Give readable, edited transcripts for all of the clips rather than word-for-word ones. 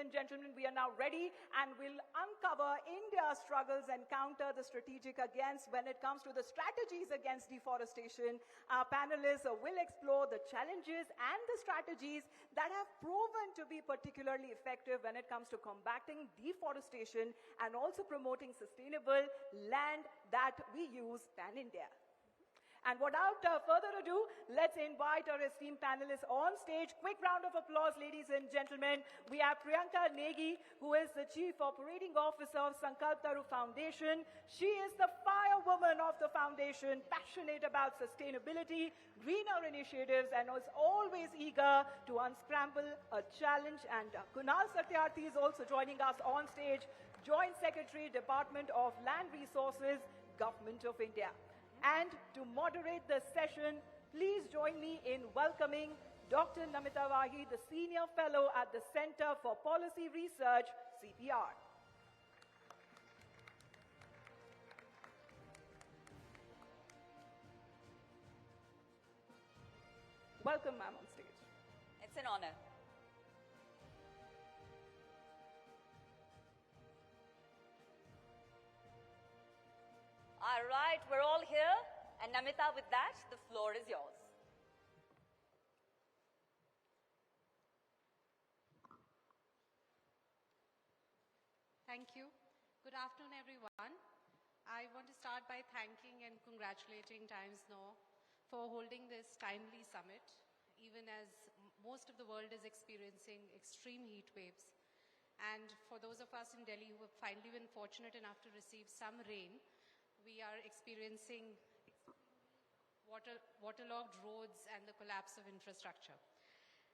and gentlemen, we are now ready and will uncover India's struggles and counter the strategic against when it comes to the strategies against deforestation. Our panelists will explore the challenges and the strategies that have proven to be particularly effective when it comes to combating deforestation and also promoting sustainable land that we use pan-India. And without further ado, let's invite our esteemed panelists on stage. Quick round of applause, ladies and gentlemen. We have Priyanka Negi, who is the Chief Operating Officer of SankalpTaru Foundation. She is the firewoman of the foundation, passionate about sustainability, greener initiatives, and is always eager to unscramble a challenge. And Kunal Satyarthi is also joining us on stage, Joint Secretary, Department of Land Resources, Government of India. And to moderate the session, please join me in welcoming Dr. Namita Wahi, the Senior Fellow at the Center for Policy Research, CPR. Welcome, ma'am, on stage. It's an honor. All right, we're all here. And Namita, with that, the floor is yours. Thank you. Good afternoon, everyone. I want to start by thanking and congratulating Times Now for holding this timely summit, even as most of the world is experiencing extreme heat waves. And for those of us in Delhi who have finally been fortunate enough to receive some rain, we are experiencing waterlogged roads and the collapse of infrastructure.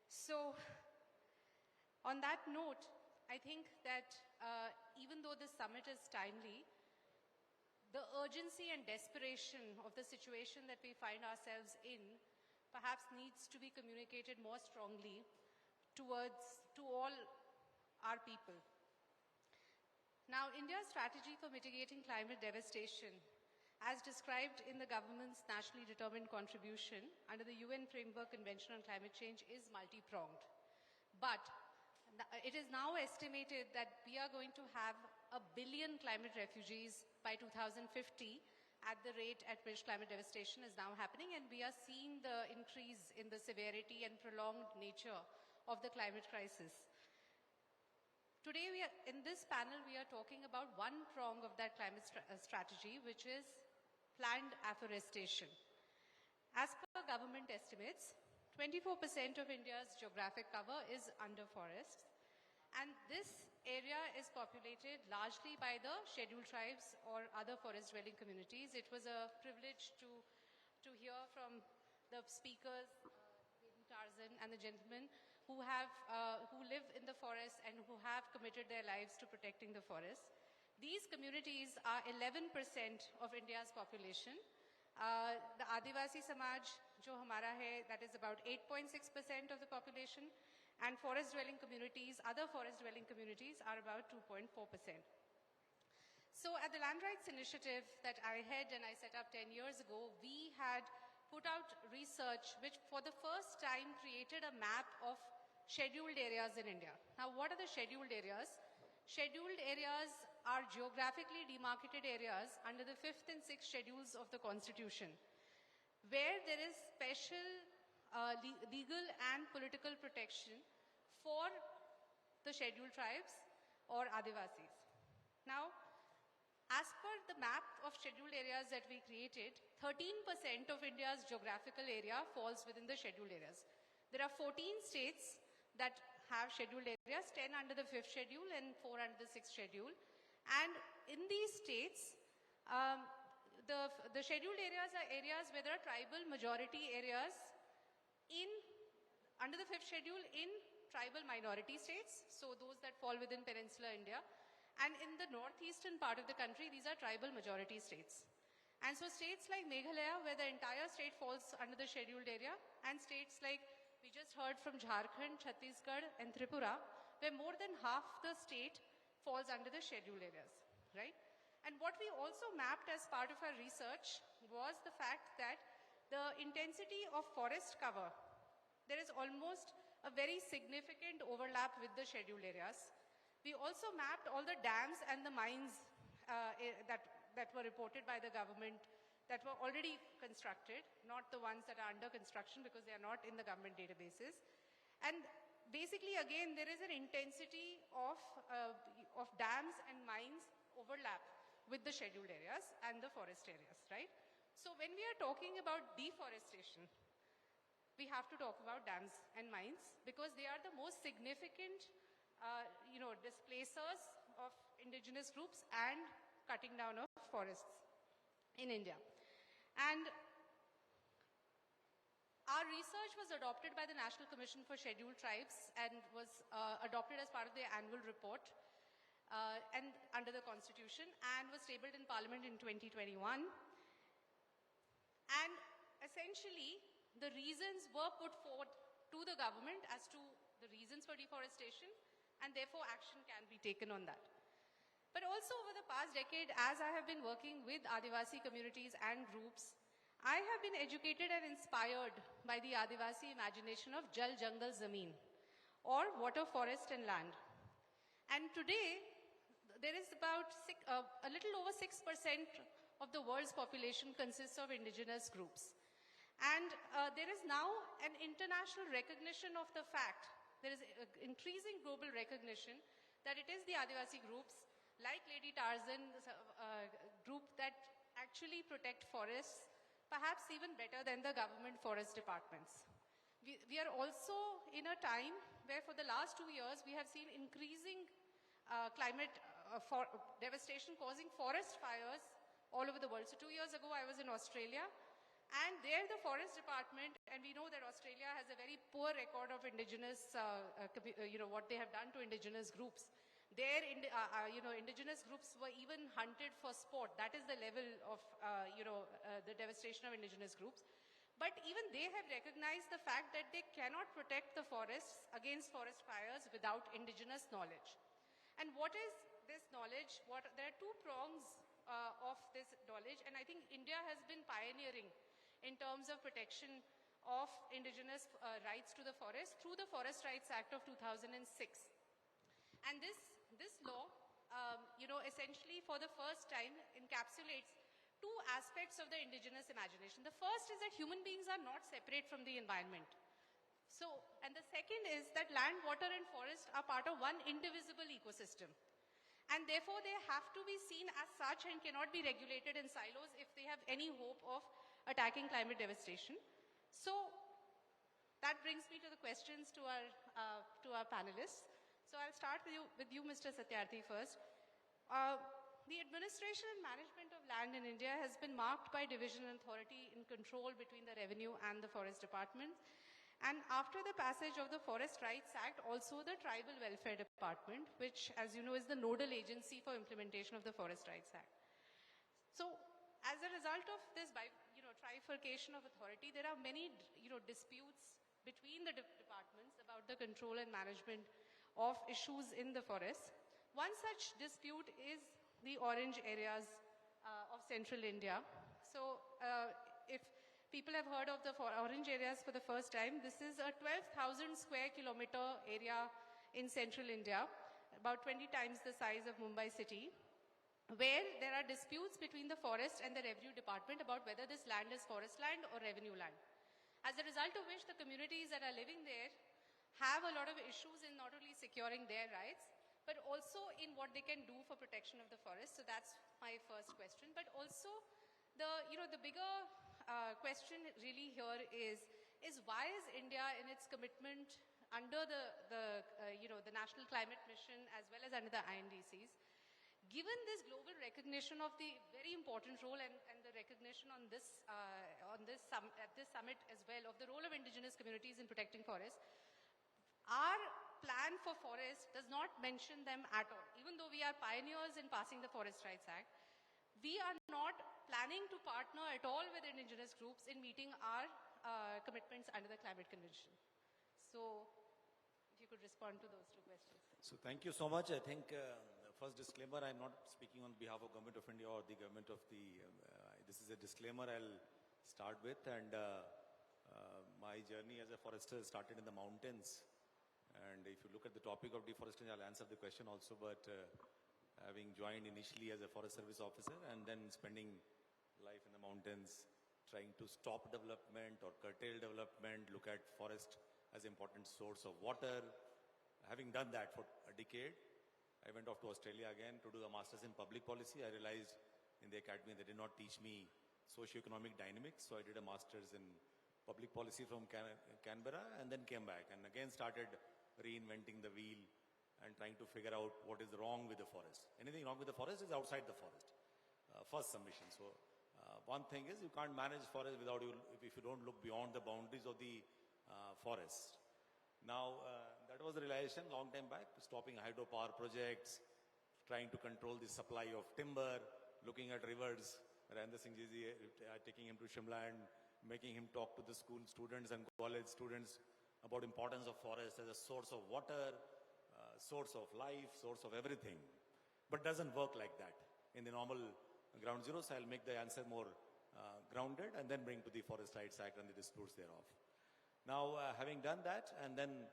So, on that note, I think that even though this summit is timely, the urgency and desperation of the situation that we find ourselves in perhaps needs to be communicated more strongly to all our people. Now, India's strategy for mitigating climate devastation, as described in the government's nationally determined contribution under the UN Framework Convention on Climate Change, is multi-pronged. But it is now estimated that we are going to have 1 billion climate refugees by 2050 at the rate at which climate devastation is now happening, and we are seeing the increase in the severity and prolonged nature of the climate crisis. Today, in this panel, we are talking about one prong of that climate strategy, which is planned afforestation. As per government estimates, 24% of India's geographic cover is under forests, and this area is populated largely by the scheduled tribes or other forest-dwelling communities. It was a privilege to hear from the speakers, Tarzan and the gentlemen who live in the forest and who have committed their lives to protecting the forest. These communities are 11% of India's population. The Adivasi Samaj, jo hamara hai, that is about 8.6% of the population, and forest-dwelling communities, other forest-dwelling communities are about 2.4%. So at the Land Rights Initiative that I had and I set up 10 years ago, we had put out research which for the first time created a map of scheduled areas in India. Now, what are the scheduled areas? Scheduled areas are geographically demarcated areas under the 5th and 6th schedules of the Constitution, where there is special legal and political protection for the scheduled tribes or Adivasis. Now, as per the map of scheduled areas that we created, 13% of India's geographical area falls within the scheduled areas. There are 14 states that have scheduled areas, 10 under the 5th schedule and 4 under the 6th schedule. And in these states, the scheduled areas are areas where there are tribal majority areas under the 5th schedule in tribal minority states, so those that fall within peninsular India. And in the northeastern part of the country, these are tribal majority states. And so states like Meghalaya, where the entire state falls under the scheduled area, and states like, we just heard from Jharkhand, Chhattisgarh, and Tripura, where more than half the state falls under the scheduled areas, right? And what we also mapped as part of our research was the fact that the intensity of forest cover, there is almost a very significant overlap with the scheduled areas. We also mapped all the dams and the mines that were reported by the government that were already constructed, not the ones that are under construction because they are not in the government databases. And basically, again, there is an intensity of dams and mines overlap with the scheduled areas and the forest areas, right? So when we are talking about deforestation, we have to talk about dams and mines because they are the most significant, displacers of indigenous groups and cutting down of forests in India. And our research was adopted by the National Commission for Scheduled Tribes and was adopted as part of the annual report and under the Constitution and was tabled in Parliament in 2021. And essentially, the reasons were put forward to the government as to the reasons for deforestation, and therefore action can be taken on that. But also over the past decade, as I have been working with Adivasi communities and groups, I have been educated and inspired by the Adivasi imagination of Jal Jangal Zameen, or water, forest and land. And today, there is about a little over 6% of the world's population consists of indigenous groups. And there is now an international recognition of the fact, there is increasing global recognition that it is the Adivasi groups like Lady Tarzan group that actually protect forests, perhaps even better than the government forest departments. We are also in a time where for the last 2 years we have seen increasing climate devastation causing forest fires all over the world. So 2 years ago I was in Australia, and there the forest department, and we know that Australia has a very poor record of indigenous, what they have done to indigenous groups. There, indigenous groups were even hunted for sport. That is the level of, the devastation of indigenous groups. But even they have recognized the fact that they cannot protect the forests against forest fires without indigenous knowledge. And what is this knowledge? There are two prongs of this knowledge, and I think India has been pioneering in terms of protection of indigenous rights to the forest through the Forest Rights Act of 2006. And this law, essentially for the first time encapsulates two aspects of the indigenous imagination. The first is that human beings are not separate from the environment. So, and the second is that land, water and forest are part of one indivisible ecosystem. And therefore they have to be seen as such and cannot be regulated in silos if they have any hope of attacking climate devastation. So that brings me to the questions to our panelists. So I'll start with you, Mr. Satyarthi, first. The administration and management of land in India has been marked by division and authority in control between the revenue and the forest departments. And after the passage of the Forest Rights Act, also the Tribal Welfare Department, which, as you know, is the nodal agency for implementation of the Forest Rights Act. So as a result of this trifurcation of authority, there are many disputes between the departments about the control and management of issues in the forest. One such dispute is the orange areas of central India. So if people have heard of the orange areas for the first time, this is a 12,000 square kilometer area in central India, about 20 times the size of Mumbai city, where there are disputes between the forest and the revenue department about whether this land is forest land or revenue land. As a result of which the communities that are living there have a lot of issues in not only securing their rights, but also in what they can do for protection of the forest. So that's my first question. But also the bigger question really here is why is India in its commitment under the National Climate Mission as well as under the INDCs, given this global recognition of the very important role and the recognition at this summit as well of the role of indigenous communities in protecting forests, our plan for forests does not mention them at all. Even though we are pioneers in passing the Forest Rights Act, we are not planning to partner at all with indigenous groups in meeting our commitments under the Climate Convention. So, if you could respond to those two questions. So, thank you so much. I think first disclaimer, I'm not speaking on behalf of Government of India or the government of the, this is a disclaimer I'll start with, and my journey as a forester started in the mountains And if you look at the topic of deforestation, I'll answer the question also, but having joined initially as a Forest Service officer and then spending life in the mountains, trying to stop development or curtail development, look at forest as important source of water. Having done that for a decade, I went off to Australia again to do a master's in public policy. I realized in the academy they did not teach me socio-economic dynamics, so I did a master's in public policy from Canberra and then came back and again started reinventing the wheel and trying to figure out what is wrong with the forest. Anything wrong with the forest is outside the forest. First submission. So one thing is you can't manage forest without if you don't look beyond the boundaries of the forest. Now that was the realization long time back, stopping hydropower projects, trying to control the supply of timber, looking at rivers. Narendra Singh ji, taking him to Shimla and making him talk to the school students and college students about importance of forest as a source of water, source of life, source of everything. But doesn't work like that. In the normal ground zero, so I'll make the answer more grounded and then bring to the Forest Rights Act and the disputes thereof. Now, having done that, and then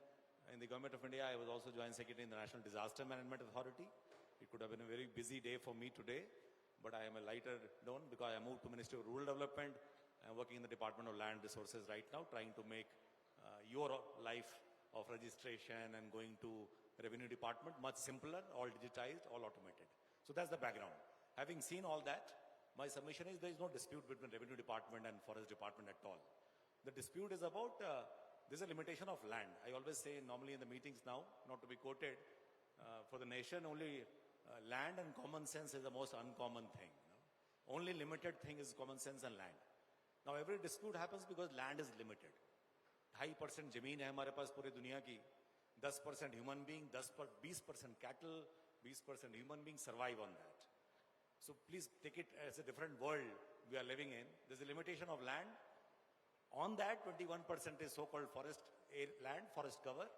in the Government of India, I was also Joint Secretary in the National Disaster Management Authority. It could have been a very busy day for me today, but I am a lighter down because I moved to Ministry of Rural Development. I'm working in the Department of Land Resources right now, trying to make your life of registration and going to Revenue Department much simpler, all digitized, all automated. So that's the background. Having seen all that, my submission is there is no dispute between Revenue Department and Forest Department at all. The dispute is about, there's a limitation of land. I always say normally in the meetings now, not to be quoted, for the nation only land and common sense is the most uncommon thing. Only limited thing is common sense and land. Now every dispute happens because land is limited. 2.5% जमीन है हमारे पास पूरी दुनिया की, 10% human being, 20% cattle, 20% human beings survive on that. So please take it as a different world we are living in. There's a limitation of land. On that, 21% is so-called forest land, forest cover.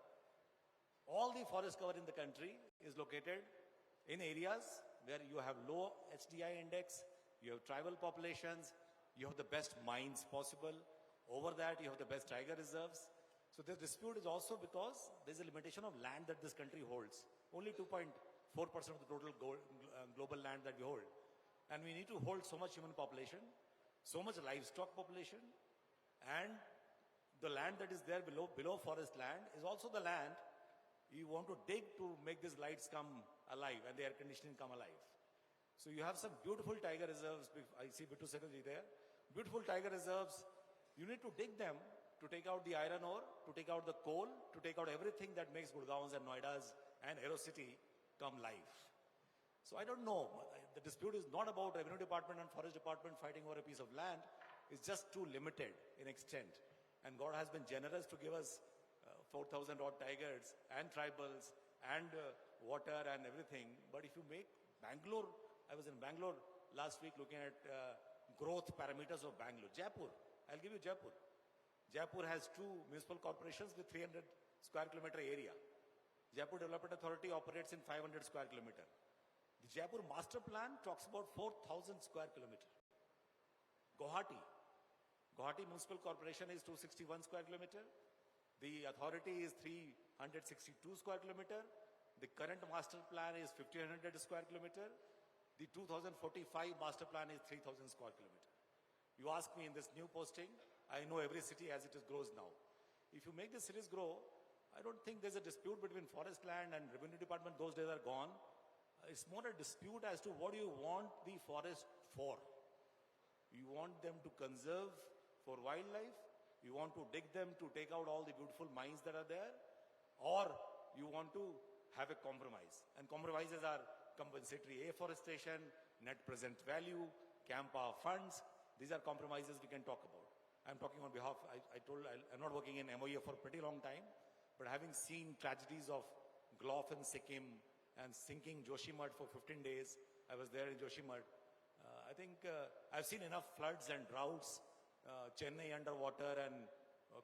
All the forest cover in the country is located in areas where you have low HDI index, you have tribal populations, you have the best mines possible. Over that, you have the best tiger reserves. So this dispute is also because there's a limitation of land that this country holds. Only 2.4% of the total global land that we hold. And we need to hold so much human population, so much livestock population, and the land that is there below forest land is also the land you want to dig to make these lights come alive and the air conditioning come alive. So you have some beautiful tiger reserves. I see Bittu Secretary there. Beautiful tiger reserves. You need to dig them to take out the iron ore, to take out the coal, to take out everything that makes Gurgaons and Noidas and Aero City come live. So I don't know. The dispute is not about Revenue Department and Forest Department fighting over a piece of land. It's just too limited in extent. And God has been generous to give us 4,000 odd tigers and tribals and water and everything. But if you make Bangalore, I was in Bangalore last week looking at growth parameters of Bangalore. Jaipur, I'll give you Jaipur. Jaipur has 2 municipal corporations with 300 square kilometer area. Jaipur Development Authority operates in 500 square kilometer. The Jaipur master plan talks about 4,000 square kilometer. Guwahati Municipal Corporation is 261 square kilometer. The authority is 362 square kilometer. The current master plan is 1,500 square kilometer. The 2045 master plan is 3,000 square kilometer. You ask me in this new posting, I know every city as it grows now. If you make the cities grow, I don't think there's a dispute between forest land and Revenue Department. Those days are gone. It's more a dispute as to what do you want the forest for. You want them to conserve for wildlife, you want to dig them to take out all the beautiful mines that are there, or you want to have a compromise. And compromises are compensatory afforestation, net present value, CAMPA funds. These are compromises we can talk about. I'm talking on behalf, I'm not working in MOE for a pretty long time, but having seen tragedies of Glof in Sikkim and sinking Joshimath for 15 days, I was there in Joshimath. I think I've seen enough floods and droughts, Chennai underwater and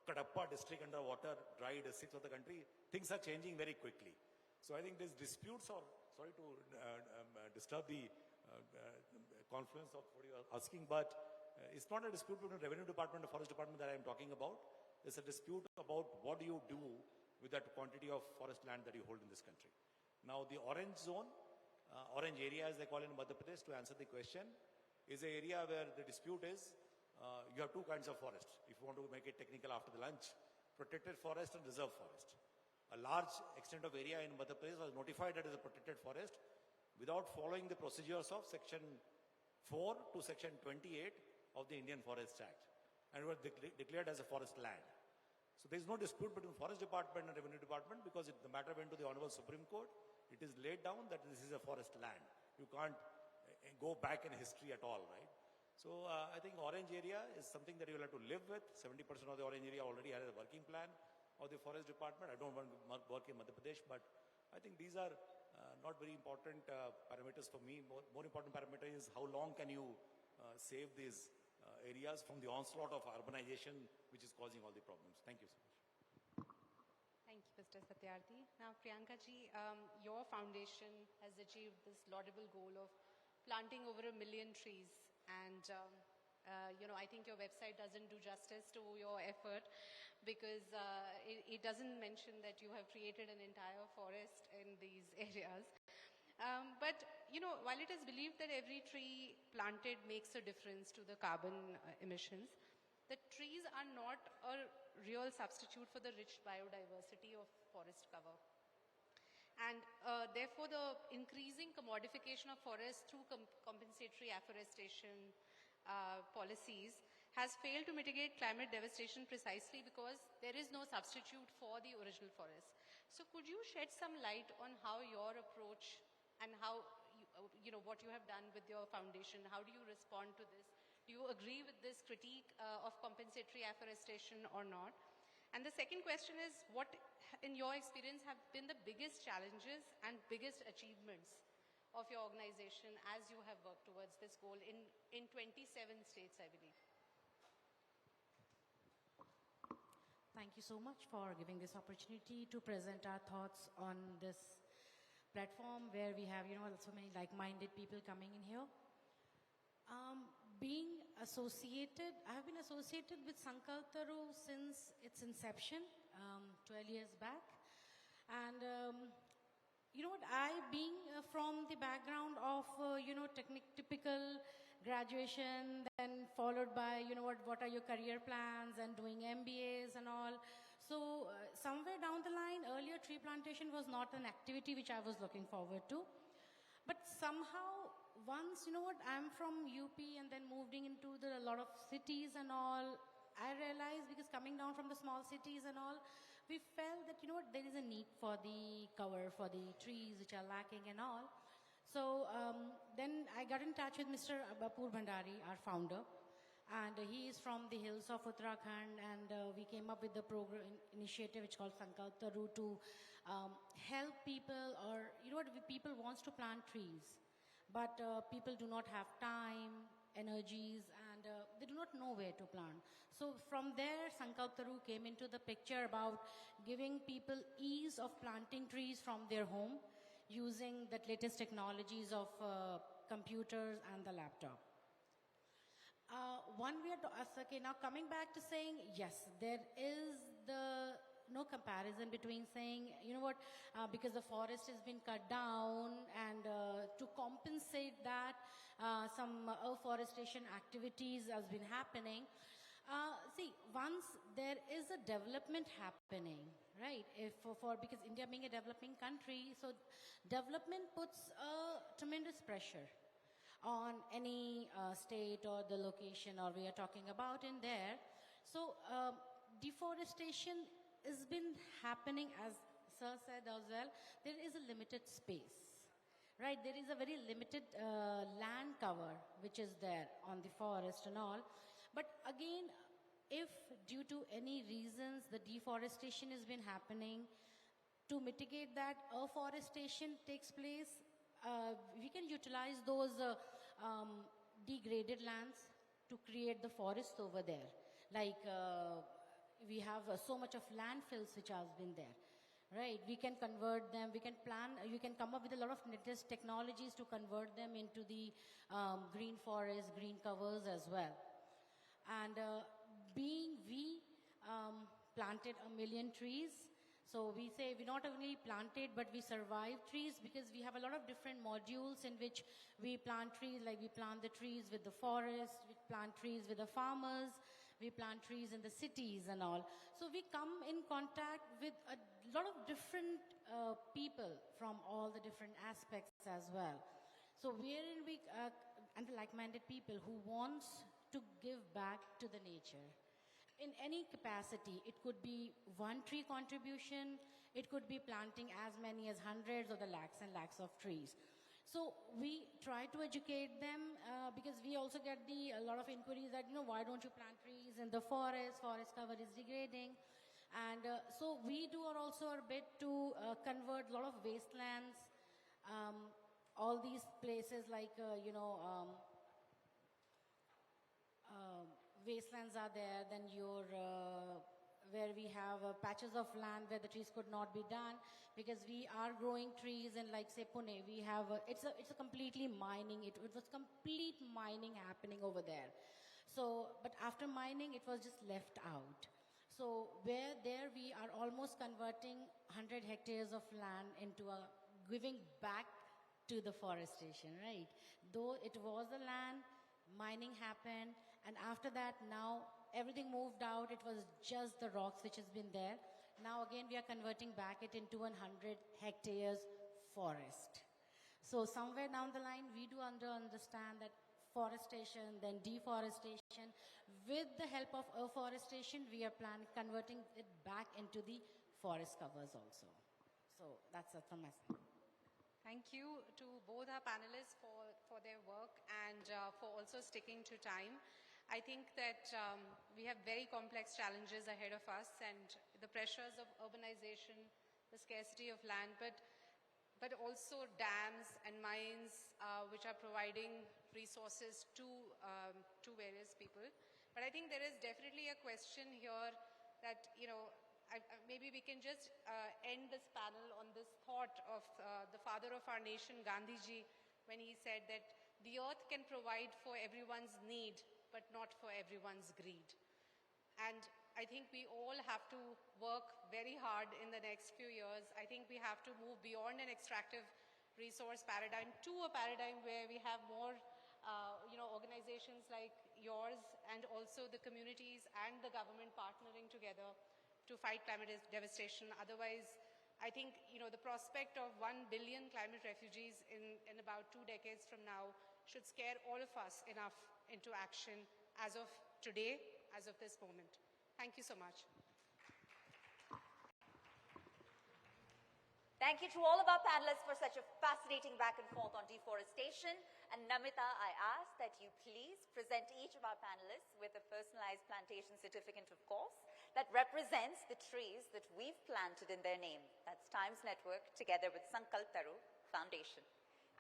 Kadapa district underwater, dried 6th of the country. Things are changing very quickly. So I think these disputes are, sorry to disturb the confluence of what you are asking, but it's not a dispute between the Revenue Department and the Forest Department that I'm talking about. It's a dispute about what do you do with that quantity of forest land that you hold in this country. Now, the orange zone, orange area as they call it in Madhya Pradesh, to answer the question, is an area where the dispute is you have two kinds of forest. If you want to make it technical after the lunch, protected forest and reserve forest. A large extent of area in Madhya Pradesh was notified as a protected forest without following the procedures of Section 4 to Section 28 of the Indian Forest Act, and were declared as a forest land. So there is no dispute between Forest Department and Revenue Department because the matter went to the Honorable Supreme Court. It is laid down that this is a forest land. You can't go back in history at all, right? So I think orange area is something that you will have to live with. 70% of the orange area already has a working plan of the Forest Department. I don't want to work in Madhya Pradesh, but I think these are not very important parameters for me. More important parameter is how long can you save these areas from the onslaught of urbanization, which is causing all the problems. Thank you so much. Thank you, Mr. Satyarthi. Now, Priyanka ji, your foundation has achieved this laudable goal of planting over 1 million trees. And, I think your website doesn't do justice to your effort because it doesn't mention that you have created an entire forest in these areas. But, while it is believed that every tree planted makes a difference to the carbon emissions, the trees are not a real substitute for the rich biodiversity of forest cover. And therefore, the increasing commodification of forests through compensatory afforestation policies has failed to mitigate climate devastation precisely because there is no substitute for the original forest. So could you shed some light on how your approach and how, what you have done with your foundation, how do you respond to this? Do you agree with this critique of compensatory afforestation or not? And the second question is, what, in your experience, have been the biggest challenges and biggest achievements of your organization as you have worked towards this goal in 27 states, I believe? Thank you so much for giving this opportunity to present our thoughts on this platform where we have, so many like-minded people coming in here. Being associated, I have been associated with SankalpTaru since its inception, 12 years back. And I being from the background of, typical graduation, then followed by, what are your career plans and doing MBAs and all. So somewhere down the line, earlier tree plantation was not an activity which I was looking forward to. But somehow, once, I'm from UP and then moving into a lot of cities and all, I realized because coming down from the small cities and all, we felt that, there is a need for the cover, for the trees which are lacking and all. So then I got in touch with Mr. Bapur Bhandari, our founder, and he is from the hills of Uttarakhand, and we came up with the program initiative which is called SankalpTaru to help people, or people wants to plant trees, but people do not have time, energies, and they do not know where to plant. So from there, SankalpTaru came into the picture about giving people ease of planting trees from their home using the latest technologies of computers and the laptop. Now coming back to saying, yes, there is no comparison between saying, because the forest has been cut down and to compensate that, some afforestation activities has been happening. Once there is a development happening, right, because India being a developing country, so development puts a tremendous pressure on any state or the location or we are talking about in there. So deforestation has been happening, as Sir said as well. There is a limited space, right? There is a very limited land cover which is there on the forest and all. But again, if due to any reasons the deforestation has been happening, to mitigate that, afforestation takes place. We can utilize those degraded lands to create the forests over there. Like we have so much of landfills which has been there, right? We can convert them, we can plan, you can come up with a lot of latest technologies to convert them into the green forests, green covers as well. And we planted 1 million trees, So we say we not only planted, but we survive trees because we have a lot of different modules in which we plant trees, like we plant the trees with the forest, we plant trees with the farmers, we plant trees in the cities and all. So we come in contact with a lot of different people from all the different aspects as well. So wherein we, and the like-minded people who wants to give back to the nature in any capacity. It could be one tree contribution, it could be planting as many as hundreds or the lakhs and lakhs of trees. So we try to educate them because we also get a lot of inquiries that, why don't you plant trees in the forest cover is degrading. And so we do also a bit to convert a lot of wastelands, all these places like, wastelands are there, then where we have patches of land where the trees could not be done because we are growing trees in, like, say, Pune. We have it's a completely mining. It was complete mining happening over there. So, but after mining, it was just left out. So where there we are almost converting 100 hectares of land into giving back to the forestation, right? Though it was the land, mining happened, and after that, now everything moved out. It was just the rocks which has been there. Now again, we are converting back it into 100 hectares forest. So somewhere down the line, we do understand that forestation, then deforestation. With the help of afforestation, we are converting it back into the forest covers also. So that's it from my side. Thank you to both our panelists for their work and for also sticking to time. I think that we have very complex challenges ahead of us, and the pressures of urbanization, the scarcity of land, but also dams and mines which are providing resources to various people. But I think there is definitely a question here that, maybe we can just end this panel on this thought of the father of our nation, Gandhiji, when he said that the earth can provide for everyone's need, but not for everyone's greed. And I think we all have to work very hard in the next few years. I think we have to move beyond an extractive resource paradigm to a paradigm where we have more organizations like yours and also the communities and the government partnering together to fight climate devastation. Otherwise, I think the prospect of 1 billion climate refugees in about 2 decades from now should scare all of us enough into action as of today, as of this moment. Thank you so much. Thank you to all of our panelists for such a fascinating back and forth on deforestation. And Namita, I ask that you please present each of our panelists with a personalized plantation certificate, of course, that represents the trees that we've planted in their name. That's Times Network together with SankalpTaru Foundation.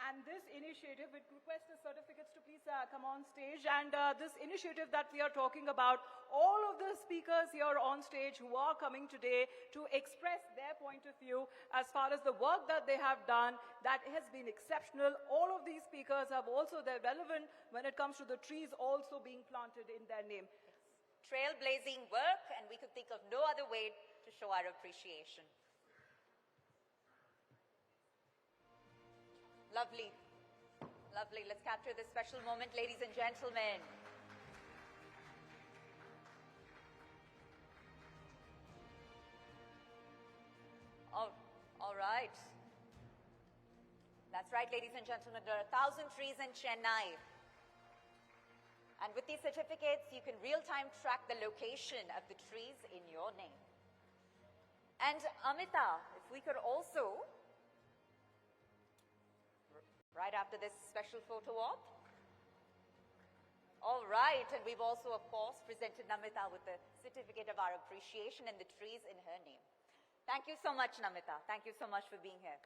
And this initiative, we request the certificates to please come on stage. And this initiative that we are talking about, all of the speakers here on stage who are coming today to express their point of view as far as the work that they have done, that has been exceptional. All of these speakers have also, they're relevant when it comes to the trees also being planted in their name. Trailblazing work, and we could think of no other way to show our appreciation. Lovely. Lovely. Let's capture this special moment, ladies and gentlemen. All right. That's right, ladies and gentlemen. There are 1,000 trees in Chennai. And with these certificates, you can real-time track the location of the trees in your name. And Amita, if we could also, right after this special photo op. All right, and we've also, of course, presented Namita with the certificate of our appreciation and the trees in her name. Thank you so much, Namita. Thank you so much for being here.